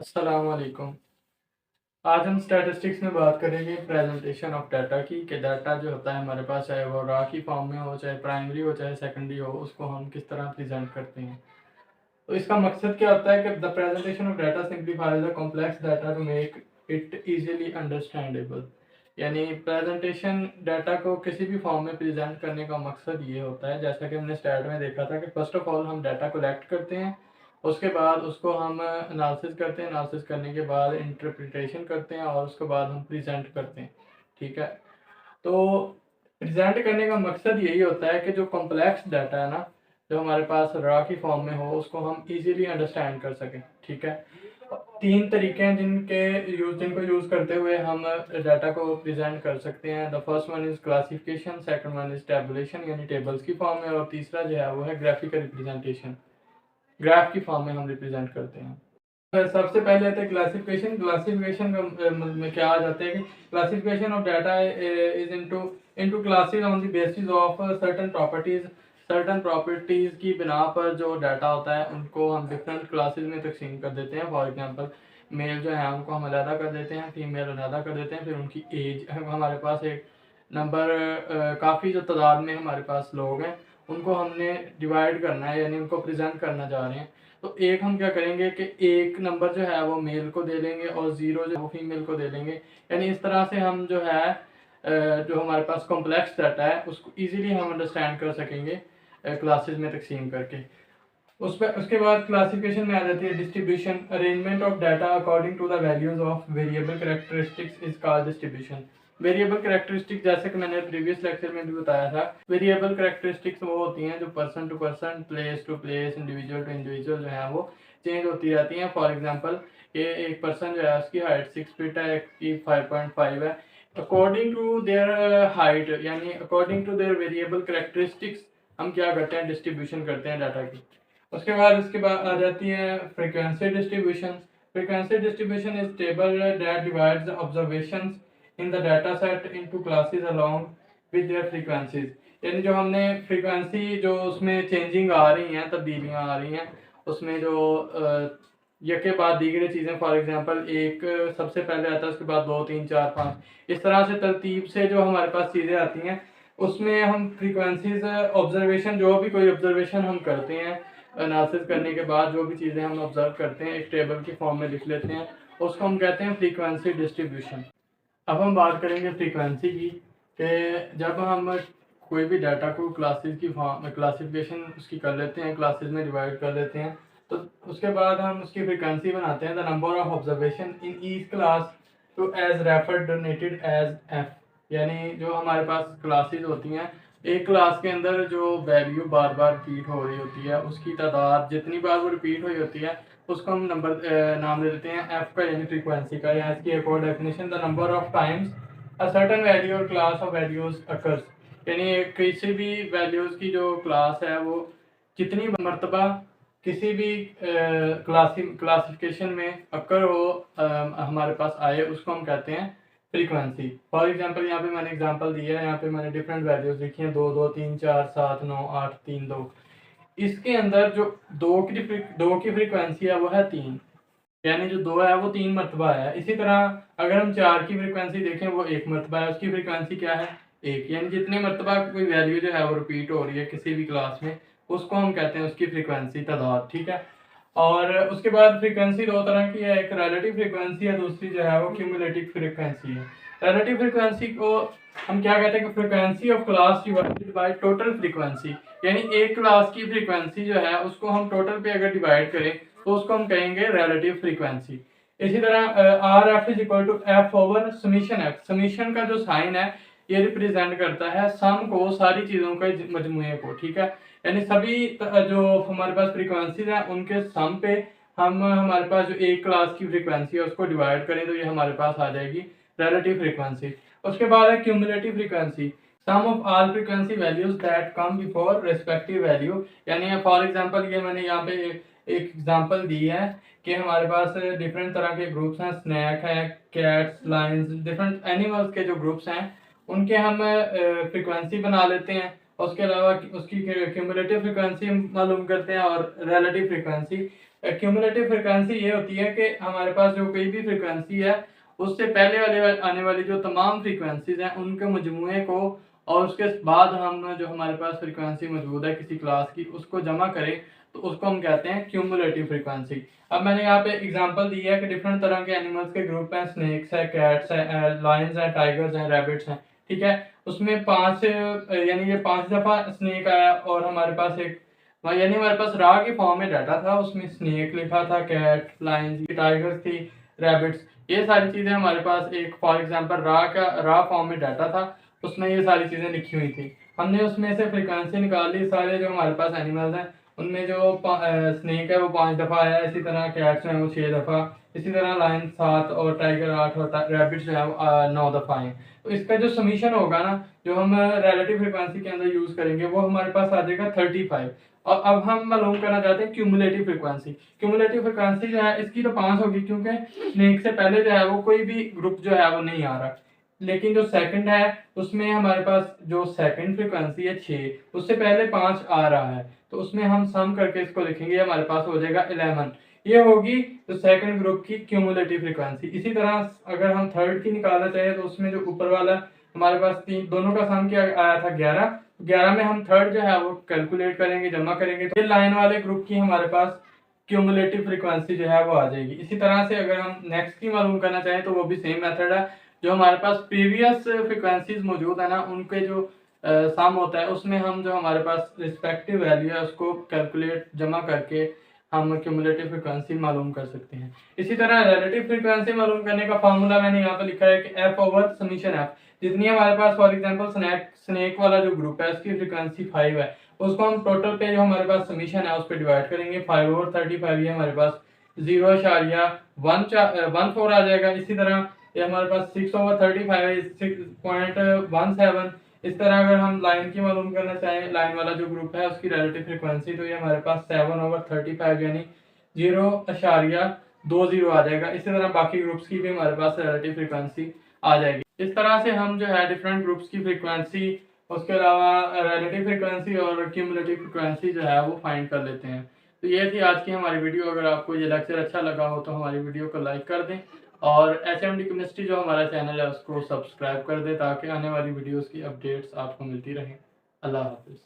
अस्सलाम वालेकुम। आज हम स्टैटिस्टिक्स में बात करेंगे प्रेजेंटेशन ऑफ डाटा की कि डाटा जो होता है हमारे पास, चाहे वो रॉ की फॉर्म में हो, चाहे प्राइमरी हो, चाहे सेकेंडरी हो, उसको हम किस तरह प्रेजेंट करते हैं। तो इसका मकसद क्या होता है कि the presentation of data simplifies the complex data to make it easily understandable. यानी प्रेजेंटेशन डाटा को किसी भी फॉर्म में प्रेजेंट करने का मकसद ये होता है, जैसा कि हमने स्टार्ट में देखा था, कि फर्स्ट ऑफ ऑल हम डाटा कलेक्ट करते हैं, उसके बाद उसको हम एनालिसिस करते हैं, एनालिसिस करने के बाद इंटरप्रिटेशन करते हैं और उसके बाद हम प्रेजेंट करते हैं। ठीक है, तो प्रेजेंट करने का मकसद यही होता है कि जो कॉम्प्लेक्स डाटा है ना, जो हमारे पास रॉ की फॉर्म में हो, उसको हम इजीली अंडरस्टैंड कर सकें। ठीक है, तीन तरीके हैं जिनको यूज़ करते हुए हम डाटा को प्रेजेंट कर सकते हैं। The first one is classification, second one is tabulation यानी टेबल्स की फॉर्म में, और तीसरा जो है वो है ग्राफिकल रिप्रेजेंटेशन, ग्राफ की फॉर्म में हम रिप्रेजेंट करते हैं। सबसे पहले आता है क्लासिफिकेशन। क्लासिफिकेशन में क्या आ जाता है कि classification of data is into classes on the basis of certain properties की बिना पर जो डाटा होता है उनको हम डिफरेंट क्लासेस में तकसीम कर देते हैं। फॉर एग्जांपल, मेल जो है उनको हम अलहदा कर देते हैं, फीमेल अलहदा कर देते हैं, फिर उनकी एज, हमारे पास एक नंबर काफ़ी जो तादाद में हमारे पास लोग हैं उनको हमने डिवाइड करना है, यानी उनको प्रेजेंट करना जा रहे हैं। तो एक हम क्या करेंगे कि एक नंबर जो है वो मेल को दे लेंगे और ज़ीरो जो है वो फीमेल को दे लेंगे। यानी इस तरह से हम जो है जो हमारे पास कॉम्प्लेक्स डाटा है उसको इजीली हम अंडरस्टैंड कर सकेंगे क्लासेस में तकसीम करके। उसके बाद क्लासिफिकेशन में आ जाती है distribution. Arrangement of data according to the values of variable characteristics is called distribution. Variable characteristic, जैसे कि मैंने प्रीवियस लेक्चर में भी बताया था, वेरिएबल कैरेक्टरिस्टिक्स वो होती हैं जो person to person, place to place, individual to individual जो है वो चेंज होती रहती हैं। फॉर एग्जांपल, ये एक पर्सन जो है उसकी हाइट 6 फीट है, एक की 5.5 है। अकॉर्डिंग टू देयर हाइट यानी according to their variable characteristics हम क्या करते हैं, डिस्ट्रीब्यूशन करते हैं डाटा की। उसके बाद आ जाती है frequency distribution. Frequency distribution is table that divides observations in the data set into classes along with their frequencies. यानी जो हमने फ्रीक्वेंसी जो उसमें चेंजिंग आ रही हैं, तब्दीलियाँ आ रही हैं, उसमें जो यके बाद दीगरे चीज़ें, फॉर एग्जांपल एक सबसे पहले आता है, उसके बाद 2 3 4 5, इस तरह से तरतीब से जो हमारे पास चीज़ें आती हैं उसमें हम फ्रीक्वेंसीज ऑब्जर्वेशन, जो भी कोई ऑब्जर्वेशन हम करते हैं एनालिसिस करने के बाद, जो भी चीज़ें हम ऑब्जर्व करते हैं एक टेबल की फॉर्म में लिख लेते हैं, उसको हम कहते हैं फ्रीक्वेंसी डिस्ट्रीब्यूशन। अब हम बात करेंगे फ्रीक्वेंसी की, कि जब हम कोई भी डाटा को क्लासेस की फॉर्म में क्लासिफिकेशन उसकी कर लेते हैं, क्लासेस में डिवाइड कर लेते हैं, तो उसके बाद हम उसकी फ्रीक्वेंसी बनाते हैं। The number of observation in each class to as refer denoted as F. यानी जो हमारे पास क्लासेस होती हैं, एक क्लास के अंदर जो वैल्यू बार बार रिपीट हो रही होती है उसकी तादाद जितनी बार वो रिपीट हुई होती है उसको हम नाम दे देते हैं एफ का, यानी फ्रीक्वेंसी का। या इसकी एक और definition, the number of times a certain value और क्लास ऑफ वैल्यूज अकर्स। यानी किसी भी वैल्यूज की जो क्लास है वो जितनी मरतबा किसी भी क्लासिफिकेशन में अकर हो हमारे पास आए, उसको हम कहते हैं फ्रीक्वेंसी। फॉर एग्जांपल, यहाँ पे मैंने एग्जांपल दिया है, यहाँ पे मैंने डिफरेंट वैल्यूज लिखी हैं, 2 2 3 4 7 9 8 3 2। इसके अंदर जो दो की फ्रीक्वेंसी है वो है 3, यानी जो 2 है वो 3 मरतबा है। इसी तरह अगर हम 4 की फ्रीक्वेंसी देखें, वो 1 मरतबा है, उसकी फ्रीक्वेंसी क्या है, 1। यानी जितने मरतबा कोई वैल्यू जो है वो रिपीट हो रही है किसी भी क्लास में, उसको हम कहते हैं उसकी फ्रीक्वेंसी, तादाद। ठीक है, और उसके बाद फ्रीक्वेंसी दो तरह की है, एक रिलेटिव फ्रीक्वेंसी है, दूसरी जो है वो क्यूमुलेटिव फ्रीक्वेंसी है। रिलेटिव फ्रीक्वेंसी को हम क्या कहते हैं कि frequency of class divided by total frequency. यानी एक क्लास की फ्रीक्वेंसी जो है उसको हम टोटल पे अगर डिवाइड करें तो उसको हम कहेंगे रिलेटिव फ्रीक्वेंसी। इसी तरह R F is equal to F over summation F. Summation का जो साइन है ये रिप्रेजेंट करता है सम को, सारी चीज़ों के मजमूए को। ठीक है, यानी सभी जो हमारे पास फ्रीक्वेंसीज हैं उनके सम पे हम हमारे पास जो एक क्लास की फ्रीक्वेंसी है उसको डिवाइड करें तो ये हमारे पास आ जाएगी रिलेटिव फ्रीक्वेंसी। उसके बाद है cumulative frequency, sum of all frequency values that come before respective value. यानी फॉर एग्जांपल, ये मैंने यहाँ पे एक एग्जांपल दी है कि हमारे पास डिफरेंट तरह के ग्रुप्स हैं, स्नैक है, कैट्स, लायंस, डिफरेंट एनिमल्स के जो ग्रुप्स हैं उनके हम फ्रीक्वेंसी बना लेते हैं। उसके अलावा उसकी क्यूमुलेटिव फ्रीक्वेंसी मालूम करते हैं और रिलेटिव फ्रीक्वेंसी। क्यूमुलेटिव फ्रिक्वेंसी ये होती है कि हमारे पास जो कोई भी फ्रिक्वेंसी है उससे पहले आने वाली जो तमाम फ्रिक्वेंसीज हैं उनके मजमूए को और उसके बाद हम जो हमारे पास फ्रिक्वेंसी मौजूद है किसी क्लास की उसको जमा करें तो उसको हम कहते हैं क्यूमुलेटिव फ्रिक्वेंसी। अब मैंने यहाँ पे एग्जांपल दी है कि डिफरेंट तरह के एनिमल्स के ग्रुप हैं, स्नेक्स है, कैट्स है, लायंस हैं, टाइगर्स हैं, रैबिट्स हैं, ठीक है। उसमें 5 यानी ये 5 दफ़ा स्नेक आया और हमारे पास एक यानी हमारे पास रा की फॉर्म में डाटा था, उसमें स्नेक लिखा था, कैट, लायंस, टाइगर्स थी, रैबिट्स, ये सारी चीज़ें हमारे पास एक फॉर एग्जांपल रा फॉर्म में डाटा था, उसमें ये सारी चीज़ें लिखी हुई थी। हमने उसमें से फ्रिक्वेंसी निकाल ली, सारे जो हमारे पास एनिमल्स हैं उनमें जो स्नेक है वो 5 दफ़ा आया, इसी तरह कैट्स हैं वो 6 दफ़ा, इसी तरह लायन 7 और टाइगर 8 और रैबिट्स जो है 9 दफ़ा आए। तो इसका जो समीशन होगा ना, जो हम रिलेटिव फ्रिक्वेंसी के अंदर यूज़ करेंगे वो हमारे पास आ जाएगा 35। और अब हम मालूम करना चाहते हैं क्यूमुलेटिव फ्रिक्वेंसी। क्यूमुलेटिव फ्रिक्वेंसी जो है इसकी तो 5 होगी क्योंकि स्नेक से पहले जो है वो कोई भी ग्रुप जो है वो नहीं आ रहा। लेकिन जो सेकंड है उसमें हमारे पास जो सेकंड फ्रिक्वेंसी है 6, उससे पहले 5 आ रहा है, तो उसमें हम सम करके इसको लिखेंगे, हमारे पास हो जाएगा 11। ये होगी तो सेकंड ग्रुप की क्यूमुलेटिव फ्रिक्वेंसी। इसी तरह अगर हम थर्ड की निकालना चाहें तो उसमें जो ऊपर वाला हमारे पास तीन, दोनों का सम क्या आया था 11, 11 में हम थर्ड जो है वो कैलकुलेट करेंगे, जमा करेंगे, तो लाइन वाले ग्रुप की हमारे पास क्यूमुलेटिव फ्रिक्वेंसी जो है वो आ जाएगी। इसी तरह से अगर हम नेक्स्ट की मालूम करना चाहें तो वो भी सेम मेथड है। जो हमारे पास प्रीवियस फ्रिक्वेंसीज मौजूद है ना उनके जो सम होता है उसमें हम जो हमारे पास रिस्पेक्टिव वैल्यू है उसको कैलकुलेट जमा करके हम क्यूमुलेटिव फ्रिक्वेंसी मालूम कर सकते हैं। इसी तरह रिलेटिव फ्रिक्वेंसी मालूम करने का फार्मूला मैंने यहाँ पे लिखा है कि एफ ओवर समीशन एफ। जितनी हमारे पास फॉर एग्जांपल स्नेक वाला जो ग्रुप है उसकी फ्रिक्वेंसी 5 है, उसको हम टोटल पे जो हमारे पास समीशन है उस पर डिवाइड करेंगे। 5 ओवर 35 ये हमारे पास 0.14 आ जाएगा। इसी तरह ये हमारे पास 6 ओवर 35 है 6.17। इस तरह अगर हम लाइन की मालूम करना चाहें, लाइन वाला जो ग्रुप है उसकी रिलेटिव फ्रिक्वेंसी, तो ये हमारे पास 7 ओवर 35 यानी 0.20 आ जाएगा। इसी तरह बाकी ग्रुप्स की भी हमारे पास रिलेटिव फ्रिक्वेंसी आ जाएगी। इस तरह से हम जो है डिफरेंट ग्रुप्स की फ्रिक्वेंसी, उसके अलावा रिलेटिव फ्रिक्वेंसी और क्यूमुलेटिव फ्रिक्वेंसी जो है वो फाइंड कर लेते हैं। तो ये थी आज की हमारी वीडियो। अगर आपको ये लेक्चर अच्छा लगा हो तो हमारी वीडियो को लाइक कर दें और HMD केमिस्ट्री जो हमारा चैनल है उसको सब्सक्राइब कर दें ताकि आने वाली वीडियोस की अपडेट्स आपको मिलती रहें। अल्लाह हाफिज़।